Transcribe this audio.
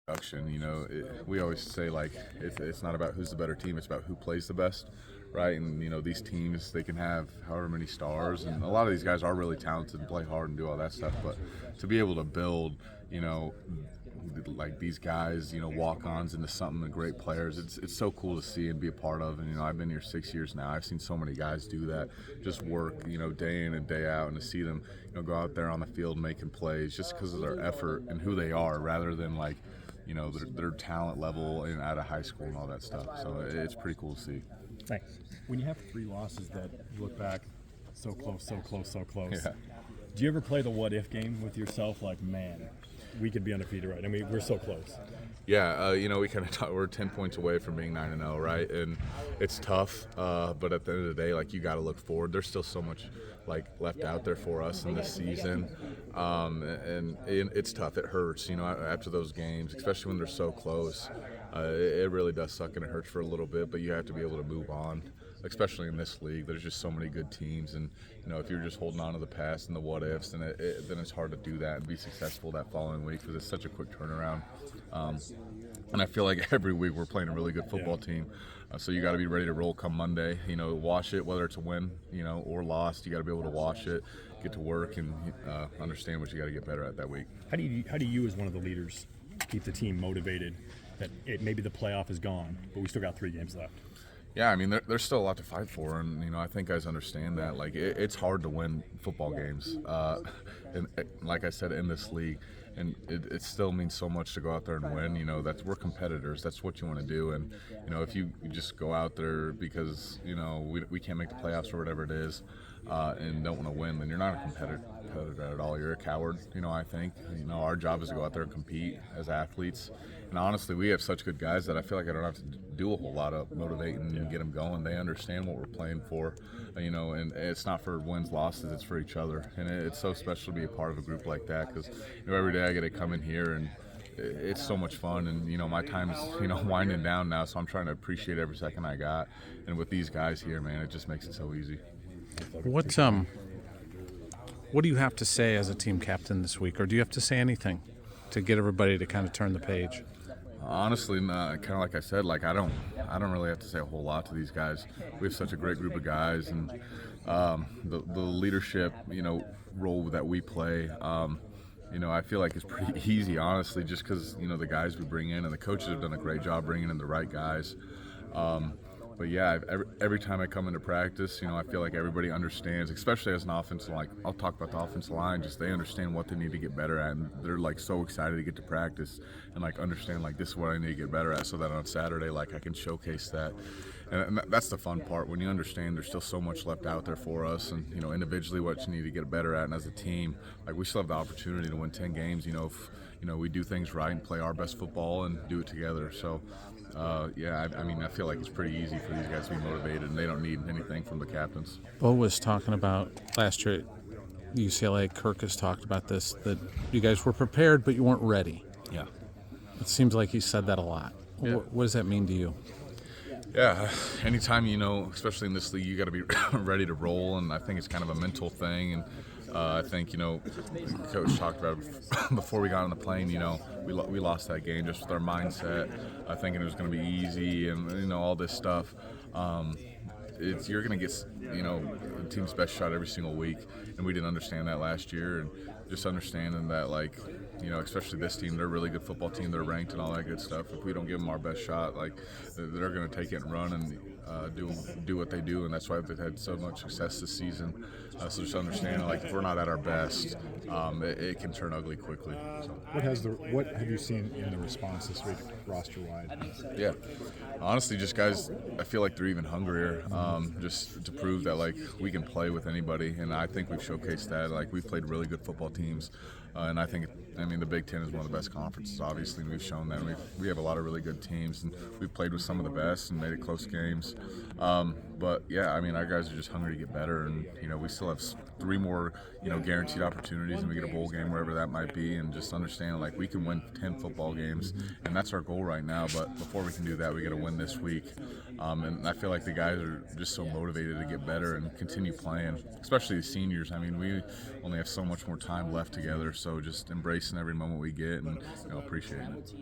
production. We always say like it's not about who's the better team; it's about who plays the best, right? And these teams, they can have however many stars, and a lot of these guys are really talented and play hard and do all that stuff. But to be able to build, like these guys, walk-ons into something, great players. It's so cool to see and be a part of. And I've been here 6 years now. I've seen so many guys do that, just work, day in and day out, and to see them, go out there on the field making plays just because of their effort and who they are, rather than like, their talent level out of high school and all that stuff. So it's pretty cool to see. Thanks. When you have 3 losses that you look back, so close, so close, so close. Yeah. Do you ever play the what-if game with yourself? Like, man, we could be undefeated, right? I mean, we're so close. Yeah, we kind of we're 10 points away from being 9-0, right? And it's tough, but at the end of the day, like, you got to look forward. There's still so much like left out there for us in this season, and it's tough. It hurts, after those games, especially when they're so close. It really does suck and it hurts for a little bit, but you have to be able to move on. Especially in this league, there's just so many good teams, and if you're just holding on to the past and the what ifs, then it's hard to do that and be successful that following week because it's such a quick turnaround. And I feel like every week we're playing a really good football team, so you got to be ready to roll come Monday. Wash it, whether it's a win, or lost. You got to be able to wash it, get to work, and understand what you got to get better at that week. How do you, as one of the leaders, keep the team motivated? That maybe the playoff is gone, but we still got 3 games left. Yeah, I mean, there's still a lot to fight for, and I think guys understand that. Like, it's hard to win football games, and like I said, in this league, and it still means so much to go out there and win. We're competitors. That's what you want to do, and if you just go out there because we can't make the playoffs or whatever it is, and don't want to win, then you're not a competitor at all. You're a coward. I think our job is to go out there and compete as athletes. And honestly, we have such good guys that I feel like I don't have to do a whole lot of motivating and get them going. They understand what we're playing for, and it's not for wins, losses, it's for each other. And it's so special to be a part of a group like that because every day I get to come in here and it's so much fun. And my time is winding down now, so I'm trying to appreciate every second I got. And with these guys here, man, it just makes it so easy. What do you have to say as a team captain this week, or do you have to say anything to get everybody to kind of turn the page? Honestly, kind of like I said, like I don't really have to say a whole lot to these guys. We have such a great group of guys, and the leadership, role that we play, I feel like it's pretty easy, honestly, just because the guys we bring in and the coaches have done a great job bringing in the right guys. But yeah, every time I come into practice, I feel like everybody understands, especially as an offensive line. I'll talk about the offensive line, just they understand what they need to get better at, and they're like so excited to get to practice and like understand like this is what I need to get better at, so that on Saturday like I can showcase that. And that's the fun part, when you understand there's still so much left out there for us, and individually what you need to get better at, and as a team, like we still have the opportunity to win 10 games. If we do things right and play our best football and do it together. So. I feel like it's pretty easy for these guys to be motivated, and they don't need anything from the captains. Bo was talking about last year at UCLA, Kirk has talked about this, that you guys were prepared, but you weren't ready. Yeah. It seems like he said that a lot. Yeah. What does that mean to you? Yeah, anytime, especially in this league, you got to be ready to roll, and I think it's kind of a mental thing. And I think, Coach talked about it before we got on the plane, we lost that game just with our mindset, thinking it was going to be easy and, all this stuff. You're going to get, the team's best shot every single week, and we didn't understand that last year. And just understanding that, like, especially this team, they're a really good football team, they're ranked and all that good stuff. If we don't give them our best shot, like, they're going to take it and run and do what they do, and that's why they've had so much success this season. So just understanding, like, if we're not at our best, it can turn ugly quickly. So. What have you seen in the response this week, roster-wide? Yeah, honestly, just guys, I feel like they're even hungrier, just to prove that, like, we can play with anybody, and I think we've showcased that. Like, we've played really good football teams, and I think, the Big Ten is one of the best conferences, obviously, and we've shown that. We have a lot of really good teams, and we've played with some of the best and made it close games. But yeah, I mean, our guys are just hungry to get better, and we still have 3 more guaranteed opportunities, and we get a bowl game wherever that might be, and just understand like we can win 10 football games, and that's our goal right now. But before we can do that, we got to win this week, and I feel like the guys are just so motivated to get better and continue playing, especially the seniors. I mean, we only have so much more time left together, so just embracing every moment we get and appreciating it.